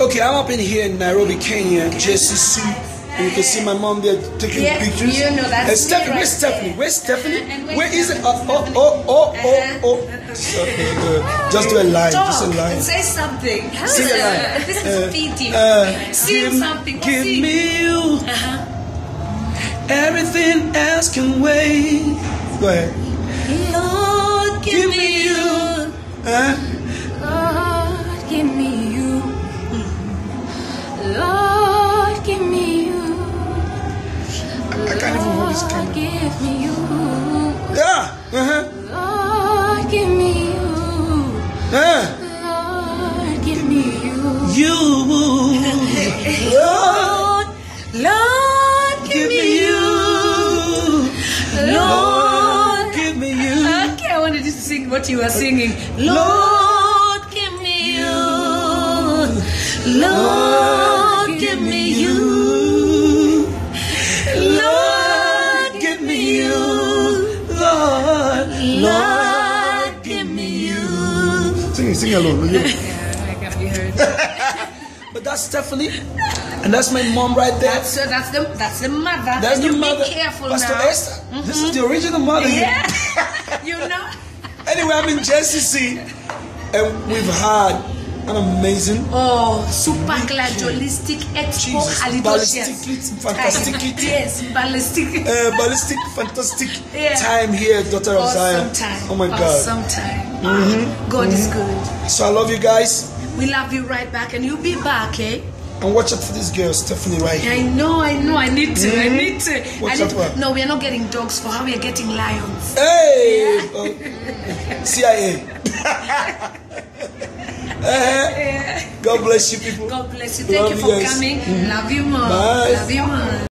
Okay, I'm up in here in Nairobi, Kenya, JCC. And you can see my mom there taking pictures. You know that's and Stephanie, where's Stephanie? Where's Stephanie? Where is it? Oh. Okay, good. Just do a line. Just a line. Say something. Sing a line. This is feeding. Sing something. Give me you. Everything else can wait. Go ahead. Lord, give me you. Lord, give me you. Lord, give me you. I can't even hold this camera. Give me you. Yeah. Lord, give me you. Lord, give me you. Lord, give me you. Lord, give me you. Okay, I wanted you to sing what you were singing. Lord, give me you. Lord, give me you. Lord, give me you. Lord, give me you. Sing alone. Will you? I can't be heard. But that's Stephanie, and that's my mom right there. So that's the mother. That's the mother. Be careful Pastor now. Esther. This is the original mother. Yeah. You know. Anyway, I'm in JCC, and we've had an amazing, super holistic expo. ballistic, fantastic, yes, ballistic, ballistic, fantastic time here, daughter of Zion. Time. Oh my God. Awesome time. God is good. So I love you guys. We love you right back, and you'll be back, eh? And watch out for this girl, Stephanie, right here. I know. I need to. Watch out for her. No, we are not getting dogs for her. We are getting lions. Hey! CIA. God bless you, people. God bless you. Thank you for coming. Love you more. Bye. Love you more.